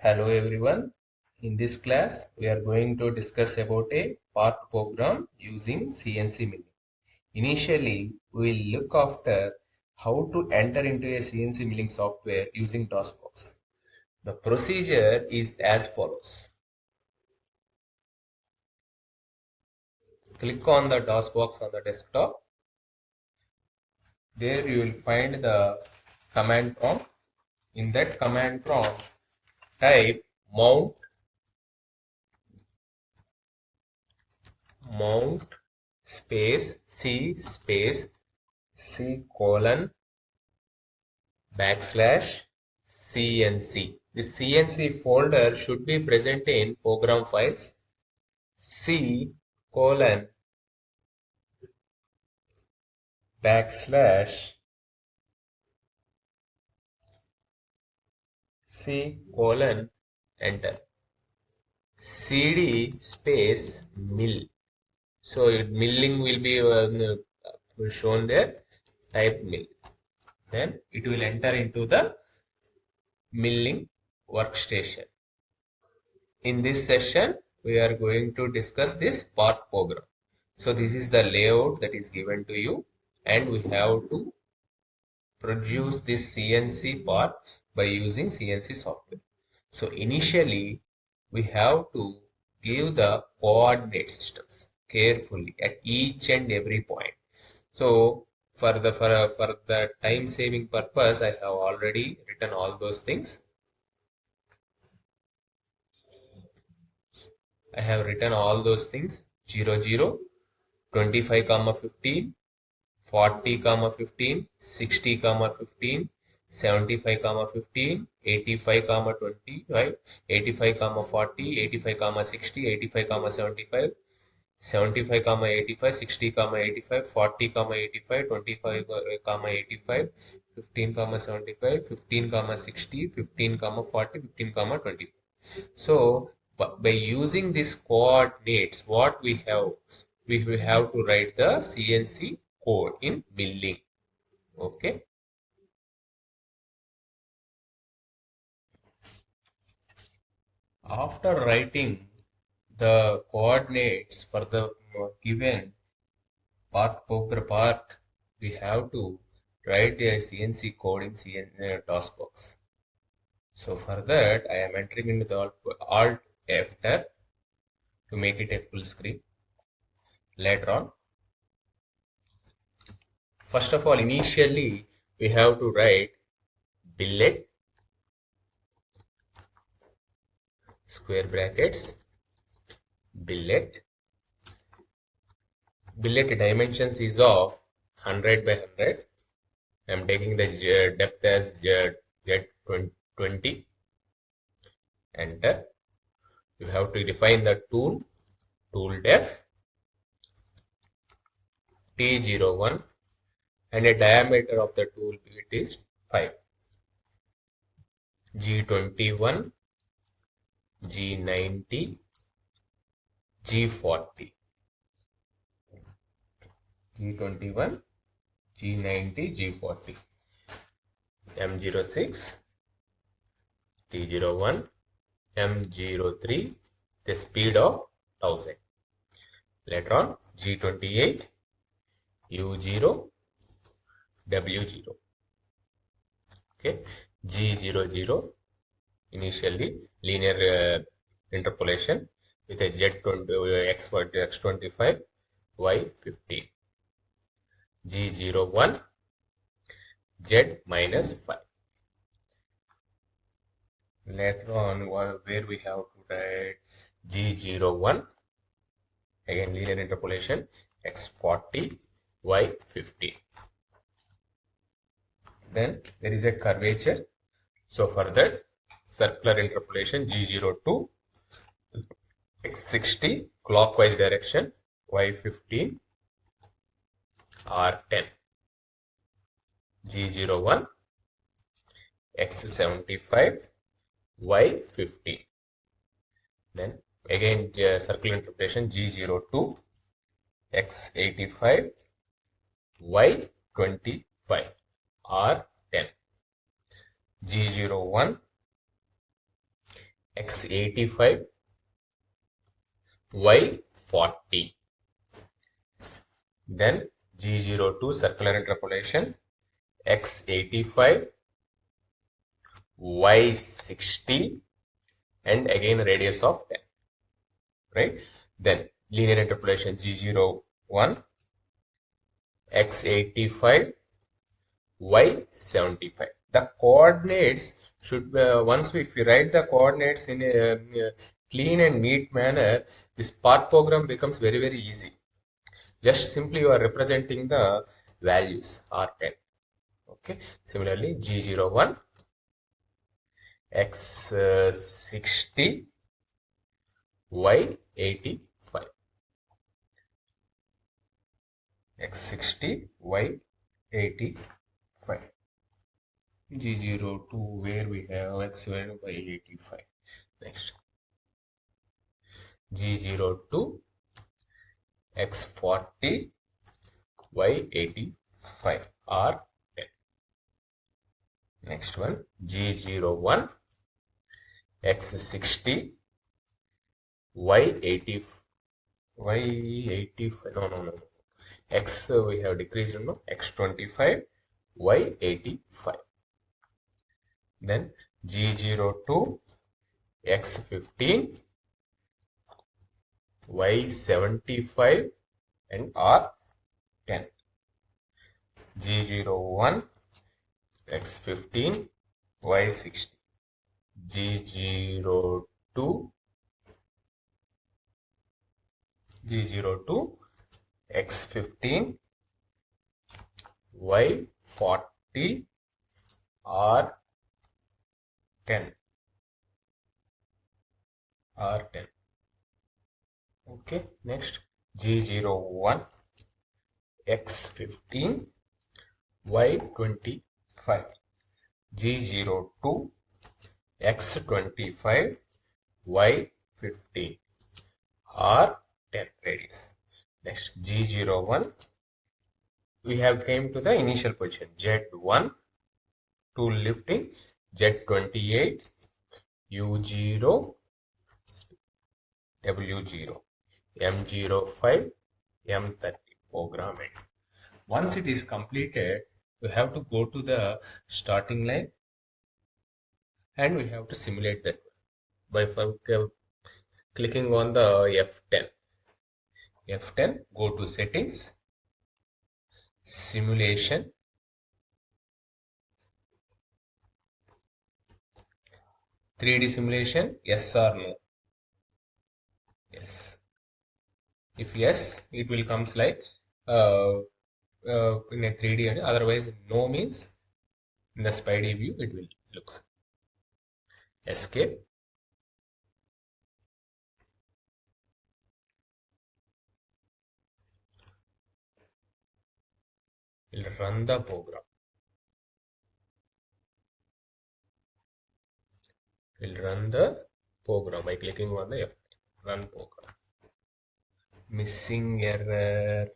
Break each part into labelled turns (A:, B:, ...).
A: Hello everyone. In this class, we are going to discuss about a part program using CNC milling. Initially, we will look after how to enter into a CNC milling software using DOSBox. The procedure is as follows. Click on the DOSBox on the desktop. There you will find the command prompt. In that command prompt, type mount space C colon backslash CNC. The CNC folder should be present in program files. C colon backslash C colon enter. CD space mill. So milling will be shown there. Type mill. Then it will enter into the milling workstation. In this session, we are going to discuss this part program. So this is the layout that is given to you, and we have to produce this CNC part by using CNC software. So initially, we have to give the coordinate systems carefully at each and every point. So for the time saving purpose, I have already written all those things. I have written all those things 0, 0, 25, 15, 40, 15, 60, 15, 75, 15, 85, 25, 85, 40, 85, 60, 85, 75, 75, 85, 60, 85, 40, 85, 25, 85, 15, 75, 15, 60, 15, 40, 15, 25. So by using these coordinates, what we have to write the CNC code in milling. Okay. After writing the coordinates for the given part, we have to write a CNC code in DOSBox. So for that, I am entering into the Alt F to make it a full screen. Later on, first of all, initially we have to write billet square brackets billet dimensions is of 100 by 100. I am taking the depth as Z20. Enter. You have to define the tool def T01 and a diameter of the tool bit is 5. G21, G90, G40. G21, G90, G40. M06, T01, M03, the speed of 1000. Later on, G28, U0, W0. Okay, G00, initially linear interpolation with a Z20, X25, Y15. G01, Z minus 5. Later on, where we have to write G01, again linear interpolation, X40, Y50. Then there is a curvature. So for that, circular interpolation G02, X60, clockwise direction, Y15, R10. G01, X75, Y15. Then again circular interpolation G02, X85, Y25, R10. G01, X85, Y40. Then G02 circular interpolation, X85, Y60, and again radius of 10, right? Then linear interpolation G01, X85, Y75. The coordinates should once if we write the coordinates in a clean and neat manner, this part program becomes very easy. Just simply you are representing the values R10. Okay. Similarly, G01, X60, Y85. X60, Y85. G02 where we have X7 by 85. Next. G02, X40, Y85 R10. Next one, G01, X60, Y80, Y85, no. X we have decreased, no, X25, Y85. Then G02, X15, Y75 and R10. G01, X15, Y60. G02, X15, Y40, R10. Okay, next G01, X15, Y25. G02, X25, Y15, R10 radius. Next G01, we have came to the initial position Z1 tool lifting, Z28, U0, W0, M05, M30 programming. Once it is completed, we have to go to the starting line and we have to simulate that by clicking on the F10. F10, go to settings, simulation, 3D simulation, yes or no? Yes. If yes, it will comes like in a 3D, and otherwise no means in the Spidey view it will looks. Escape. We'll run the program. We'll run the program by clicking on the F10. Run program. Missing error.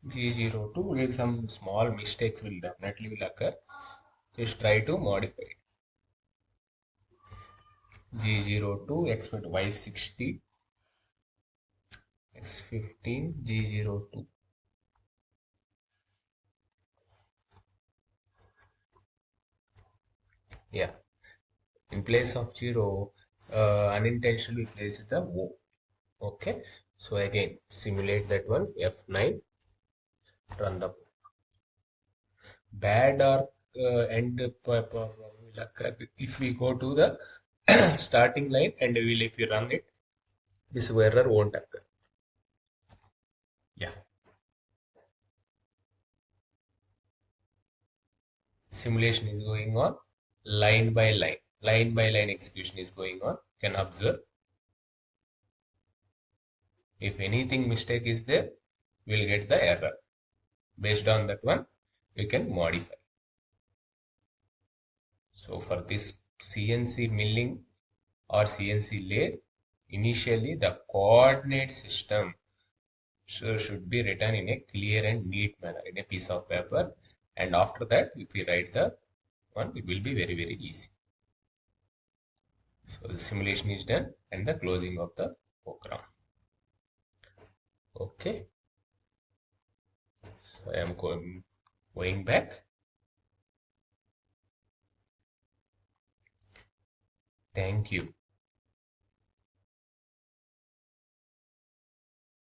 A: G02 with some small mistakes will definitely occur. Just try to modify it. G02 expect Y60, X15, G02. Yeah, in place of 0, unintentionally place the O. Okay, so again simulate that one, F9, run the bad or end problem will occur if we go to the starting line and if you run it, this error won't occur. Yeah, simulation is going on line by line execution is going on. You can observe if anything mistake is there, we'll get the error. Based on that one, we can modify. So for this CNC milling or CNC lathe, initially the coordinate system should be written in a clear and neat manner in a piece of paper, and after that if we write the one, it will be very easy. So the simulation is done and the closing of the program. Okay, so I am going back. Thank you.